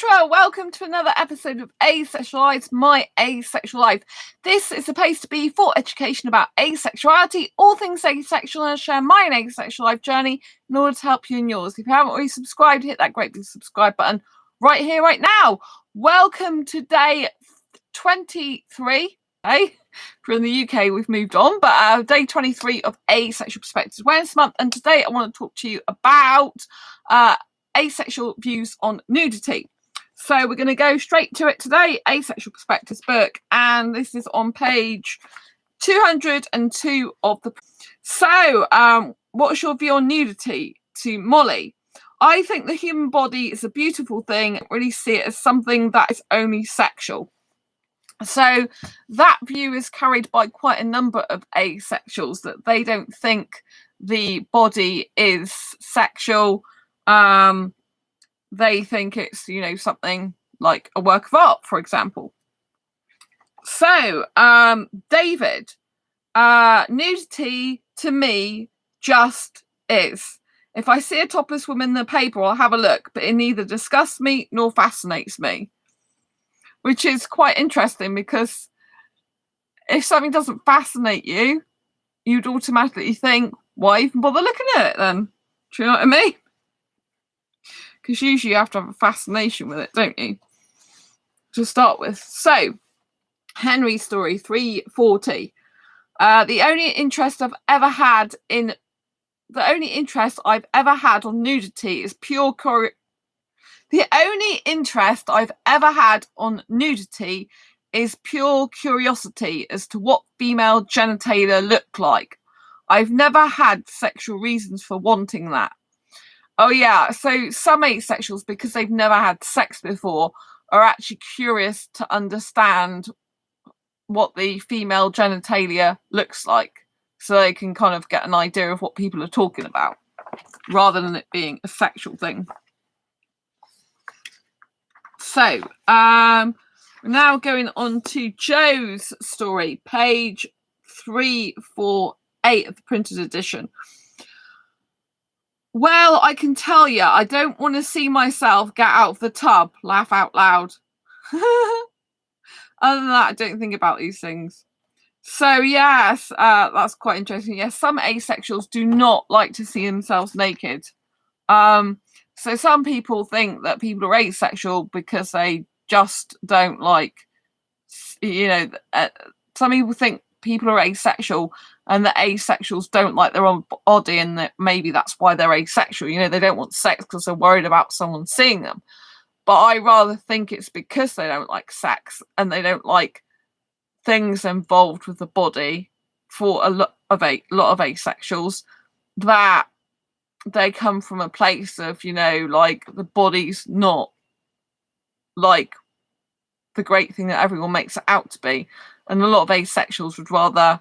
etc. Welcome to another episode of Asexuals, my asexual life. This is supposed to be for education about asexuality, all things asexual, and I share my own asexual life journey in order to help you in yours. If you haven't already subscribed, hit that great big subscribe button right here, right now. Welcome to day 23. Hey, from the UK, we've moved on, but day 23 of Asexual Perspectives Awareness Month, and today I want to talk to you about asexual views on nudity. So we're going to go straight to it today. Asexual Perspectives book, and this is on page 202 of the. So, what's your view on nudity? To Molly, I think the human body is a beautiful thing. I really see it as something that is only sexual. So that view is carried by quite a number of asexuals, that they don't think the body is sexual. They think it's, something like a work of art, for example. So, David, nudity to me just is. If I see a topless woman in the paper, I'll have a look, but it neither disgusts me nor fascinates me. Which is quite interesting, because if something doesn't fascinate you, you'd automatically think, why even bother looking at it then? Do you know what I mean? Because usually you have to have a fascination with it, don't you? To start with. So, Henry's story, 340. The only interest I've ever had on nudity is pure curiosity. The only interest I've ever had on nudity is pure curiosity as to what female genitalia look like. I've never had sexual reasons for wanting that. Oh yeah, so some asexuals, because they've never had sex before, are actually curious to understand what the female genitalia looks like, so they can kind of get an idea of what people are talking about, rather than it being a sexual thing. So, we're now going on to Joe's story, page 348 of the printed edition. Well, I can tell you, I don't want to see myself get out of the tub, laugh out loud. Other than that, I don't think about these things. So, yes, that's quite interesting. Yes, some asexuals do not like to see themselves naked. So some people think that people are asexual because they just don't like, some people think people are asexual and that asexuals don't like their own body, and that maybe that's why they're asexual. They don't want sex because they're worried about someone seeing them. But I rather think it's because they don't like sex and they don't like things involved with the body for a lot of asexuals, that they come from a place of, like, the body's not like the great thing that everyone makes it out to be. And a lot of asexuals would rather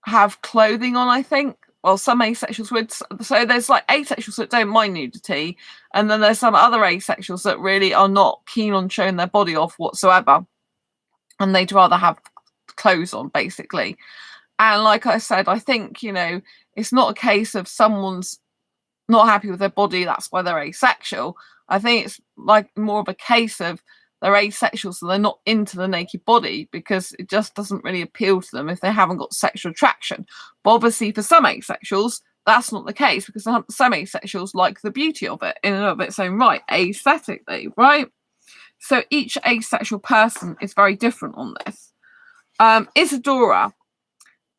have clothing on, I think. Well, some asexuals would. So there's like asexuals that don't mind nudity, and then there's some other asexuals that really are not keen on showing their body off whatsoever, and they'd rather have clothes on, basically. And like I said, I think, it's not a case of someone's not happy with their body, that's why they're asexual. I think it's like more of a case of they're asexual, so they're not into the naked body because it just doesn't really appeal to them if they haven't got sexual attraction. But obviously for some asexuals, that's not the case, because some asexuals like the beauty of it in and of its own right, aesthetically, right? So each asexual person is very different on this. Isadora.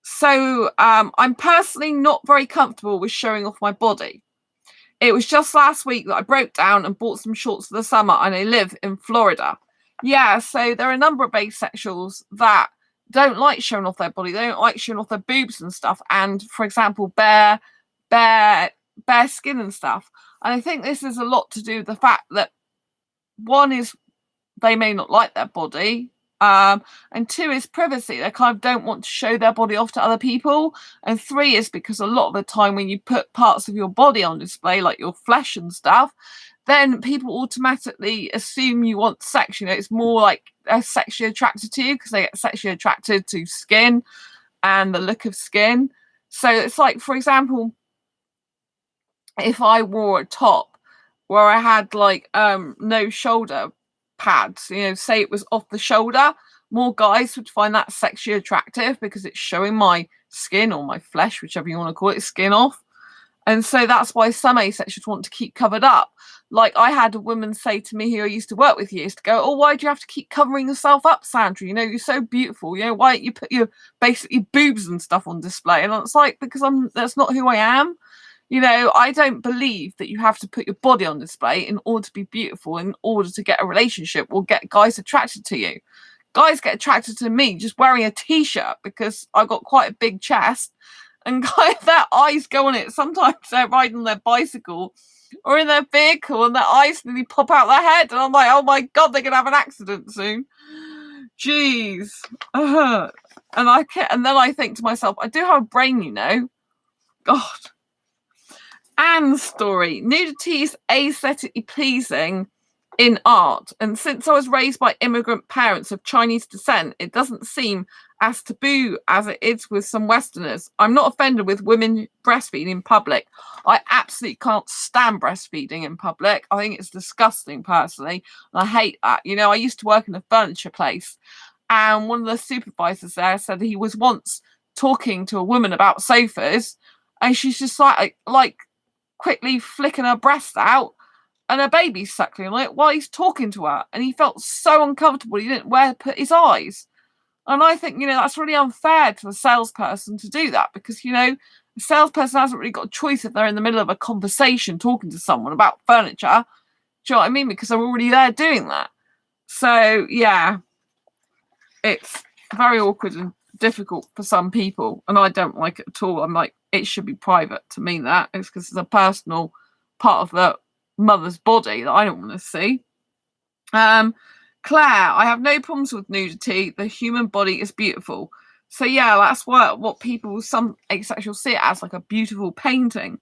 So I'm personally not very comfortable with showing off my body. It was just last week that I broke down and bought some shorts for the summer, and I live in Florida. Yeah, so there are a number of asexuals that don't like showing off their body. They don't like showing off their boobs and stuff, and, for example, bare skin and stuff. And I think this is a lot to do with the fact that, one is they may not like their body, and two is privacy. They kind of don't want to show their body off to other people. And three is because a lot of the time when you put parts of your body on display, like your flesh and stuff, then people automatically assume you want sex. It's more like they're sexually attracted to you because they get sexually attracted to skin and the look of skin. So it's like, for example, if I wore a top where I had like no shoulder pads, say it was off the shoulder, more guys would find that sexually attractive because it's showing my skin or my flesh, whichever you want to call it, skin off. And so that's why some asexuals want to keep covered up. Like I had a woman say to me who I used to work with years to go, "Oh, why do you have to keep covering yourself up, Sandra? You're so beautiful. Why don't you put your basically boobs and stuff on display?" And it's like, because that's not who I am. I don't believe that you have to put your body on display in order to be beautiful, in order to get a relationship or get guys attracted to you. Guys get attracted to me just wearing a t-shirt because I've got quite a big chest, and guys, their eyes go on it. Sometimes they're riding their bicycle or in their vehicle and their eyes nearly pop out their head, and I'm like, oh my god, they're gonna have an accident soon. Jeez. And then I think to myself, I do have a brain, God. Anne's story. Nudity is aesthetically pleasing in art, and since I was raised by immigrant parents of Chinese descent, it doesn't seem as taboo as it is with some Westerners. I'm not offended with women breastfeeding in public. I absolutely can't stand breastfeeding in public. I think it's disgusting personally, and I hate that. I used to work in a furniture place, and one of the supervisors there said he was once talking to a woman about sofas, and she's just like quickly flicking her breast out and her baby's suckling on it while he's talking to her, and he felt so uncomfortable he didn't put his eyes. And I think that's really unfair to a salesperson to do that, because the salesperson hasn't really got a choice if they're in the middle of a conversation talking to someone about furniture. Do you know what I mean? Because they're already there doing that. So yeah, it's very awkward and difficult for some people, and I don't like it at all. I'm like, it should be private to me. That it's because it's a personal part of the mother's body that I don't want to see. Claire, I have no problems with nudity. The human body is beautiful. So yeah, that's what some asexuals see it as, like a beautiful painting.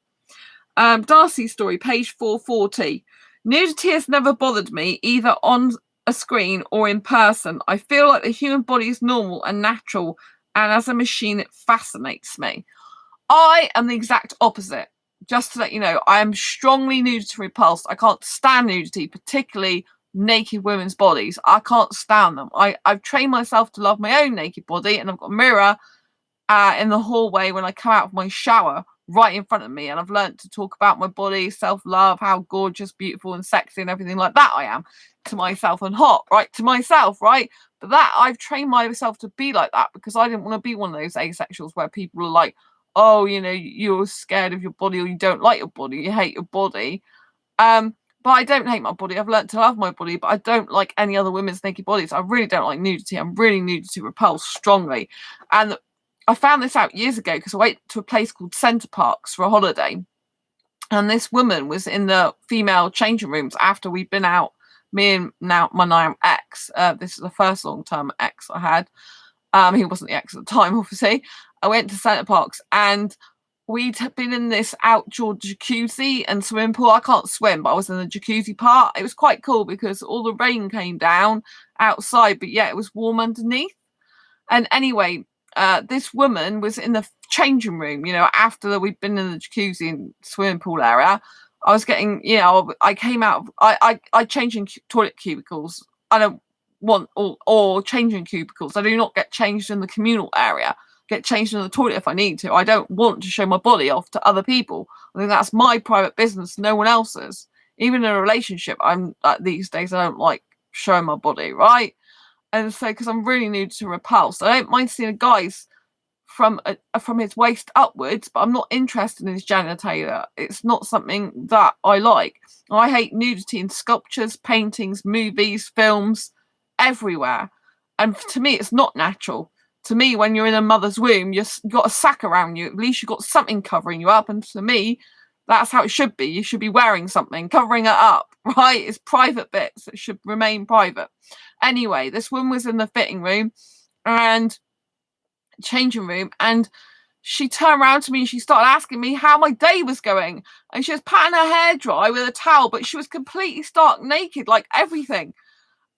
Darcy's story, page 440. Nudity has never bothered me, either on a screen or in person. I feel like the human body is normal and natural, and as a machine, it fascinates me. I am the exact opposite. Just to let you know, I am strongly nudity repulsed. I can't stand nudity, particularly naked women's bodies. I can't stand them. I've trained myself to love my own naked body, and I've got a mirror in the hallway when I come out of my shower right in front of me, and I've learned to talk about my body, self-love, how gorgeous, beautiful and sexy and everything like that I am to myself, and hot, right, to myself, right? But that I've trained myself to be like that because I didn't want to be one of those asexuals where people are like, oh, you're scared of your body, or you don't like your body, you hate your body. But I don't hate my body. I've learned to love my body, but I don't like any other women's naked bodies. I really don't like nudity. I'm really nudity repulsed strongly. And I found this out years ago because I went to a place called Centre Parks for a holiday. And this woman was in the female changing rooms after we'd been out, me and my now ex. This is the first long-term ex I had. He wasn't the ex at the time, obviously. I went to Centre Parks, and we'd been in this outdoor jacuzzi and swimming pool. I can't swim, but I was in the jacuzzi part. It was quite cool because all the rain came down outside, but yeah, it was warm underneath. And anyway, this woman was in the changing room, after we'd been in the jacuzzi and swimming pool area. I was getting, I came out, I change in toilet cubicles. I don't want, or changing cubicles. I do not get changed in the communal area. Get changed in the toilet if I need to. I don't want to show my body off to other people. I think that's my private business, no one else's. Even in a relationship, I'm these days I don't like showing my body, right? And so, because I'm really nudity repulsed, I don't mind seeing a guy's from his waist upwards, but I'm not interested in his genitalia. It's not something that I like. I hate nudity in sculptures, paintings, movies, films, everywhere. And to me, it's not natural. To me, when you're in a mother's womb, you've got a sack around you. At least you've got something covering you up. And to me, that's how it should be. You should be wearing something, covering it up, right? It's private bits. It should remain private. Anyway, this woman was in the fitting room and changing room, and she turned around to me and she started asking me how my day was going. And she was patting her hair dry with a towel, but she was completely stark naked, like everything.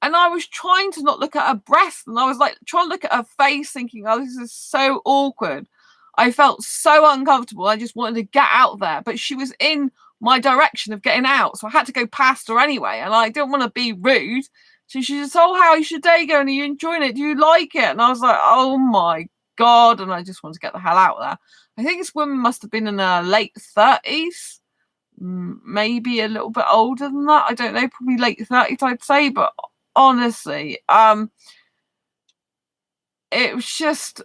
And I was trying to not look at her breast, and I was like trying to look at her face, thinking, oh, this is so awkward. I felt so uncomfortable. I just wanted to get out there. But she was in my direction of getting out. So I had to go past her anyway. And I didn't want to be rude. So she just, oh, how's your day going? Are you enjoying it? Do you like it? And I was like, oh my God. And I just wanted to get the hell out of there. I think this woman must have been in her late 30s, maybe a little bit older than that. I don't know, probably late 30s, I'd say. But honestly, it was just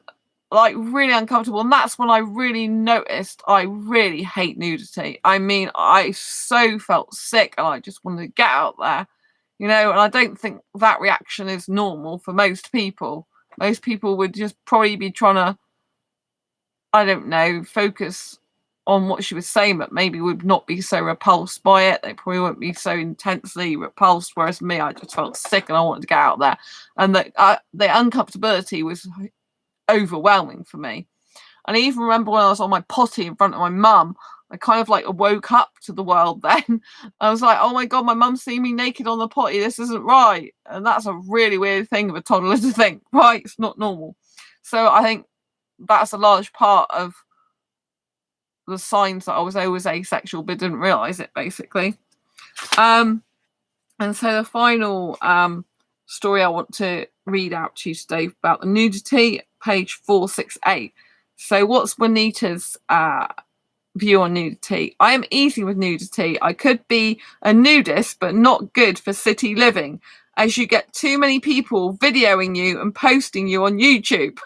like really uncomfortable. And that's when I really noticed I really hate nudity. I mean, I so felt sick and I just wanted to get out there, you know. And I don't think that reaction is normal for most people. Most people would just probably be trying to, I don't know, focus on what she was saying, but maybe would not be so repulsed by it. They probably wouldn't be so intensely repulsed. Whereas me, I just felt sick and I wanted to get out there. And the uncomfortability was overwhelming for me. And I even remember when I was on my potty in front of my mum, I kind of like woke up to the world then. I was like, oh my God, my mum's seeing me naked on the potty. This isn't right. And that's a really weird thing of a toddler to think, right? It's not normal. So I think that's a large part of the signs that I was always asexual, but didn't realise it, basically. And so the final story I want to read out to you today about the nudity, page 468. So what's Juanita's view on nudity? I am easy with nudity. I could be a nudist, but not good for city living, as you get too many people videoing you and posting you on YouTube.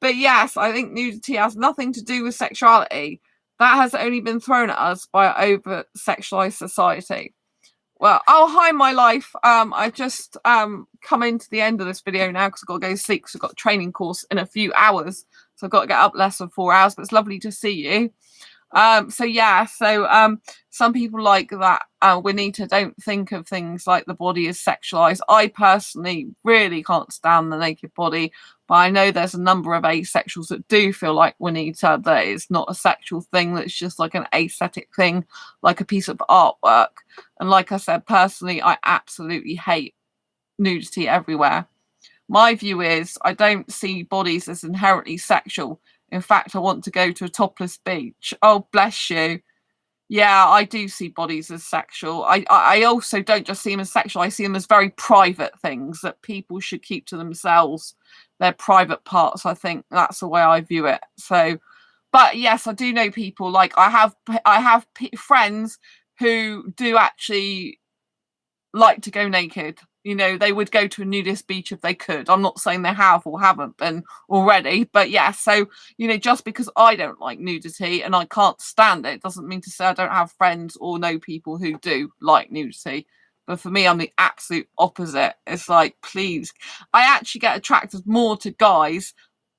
But yes, I think nudity has nothing to do with sexuality. That has only been thrown at us by an over-sexualized society. Well, oh, hi, my life. I've just come into the end of this video now because I've got to go to sleep because I've got a training course in a few hours. So I've got to get up less than 4 hours, but it's lovely to see you. Some people like that Juanita don't think of things like the body as sexualized. I personally really can't stand the naked body, but I know there's a number of asexuals that do feel like Juanita, that it's not a sexual thing, that's just like an aesthetic thing, like a piece of artwork. And like I said, personally, I absolutely hate nudity everywhere. My view is I don't see bodies as inherently sexual. In fact, I want to go to a topless beach. Oh, bless you. Yeah, I do see bodies as sexual. I also don't just see them as sexual. I see them as very private things that people should keep to themselves. They're private parts. I think that's the way I view it. So, but yes, I do know people, like I have friends who do actually like to go naked. You know, they would go to a nudist beach if they could. I'm not saying they have or haven't been already, but yeah. So, you know, just because I don't like nudity and I can't stand it doesn't mean to say I don't have friends or know people who do like nudity. But for me, I'm the absolute opposite. It's like, please. I actually get attracted more to guys,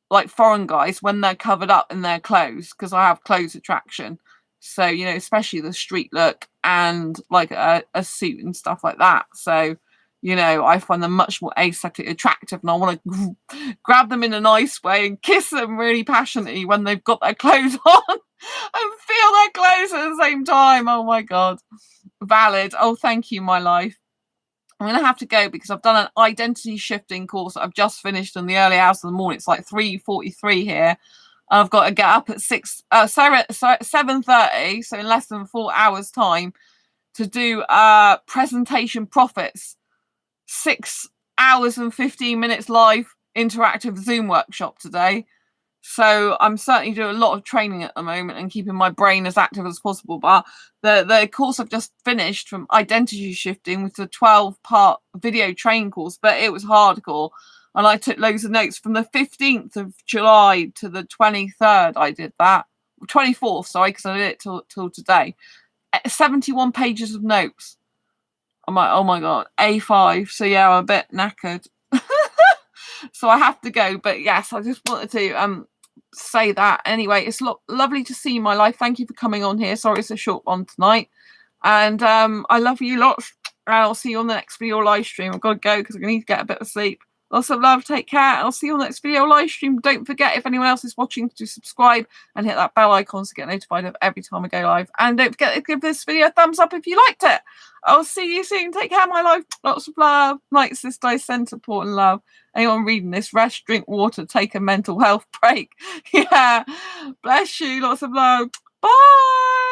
like foreign guys, when they're covered up in their clothes, because I have clothes attraction. So, you know, especially the street look and like a suit and stuff like that. So, you know, I find them much more aesthetically attractive, and I want to grab them in a nice way and kiss them really passionately when they've got their clothes on and feel their clothes at the same time. Oh my God. Valid. Oh, thank you, my life. I'm going to have to go because I've done an identity shifting course that I've just finished in the early hours of the morning. It's like 3:43 here. I've got to get up at 7:30, so in less than 4 hours time, to do presentation profits. 6 hours and 15 minutes live interactive Zoom workshop today. So I'm certainly doing a lot of training at the moment and keeping my brain as active as possible. But the course I've just finished from identity shifting was a 12-part video training course, but it was hardcore. And I took loads of notes from the 15th of July to the 23rd. I did that. 24th, sorry, because I did it till today. 71 pages of notes. I'm like, oh my God, A5. So yeah, I'm a bit knackered. So I have to go. But yes, I just wanted to say that. Anyway, it's lovely to see you, my life. Thank you for coming on here. Sorry it's a short one tonight. And I love you lots. And I'll see you on the next video live stream. I've got to go because I need to get a bit of sleep. Lots of love. Take care. I'll see you on the next video live stream. Don't forget, if anyone else is watching, to subscribe and hit that bell icon to get notified of every time I go live. And don't forget to give this video a thumbs up if you liked it. I'll see you soon. Take care, my life. Lots of love. Night, sister. Send support and love. Anyone reading this, rest, drink water, take a mental health break. Yeah. Bless you. Lots of love. Bye.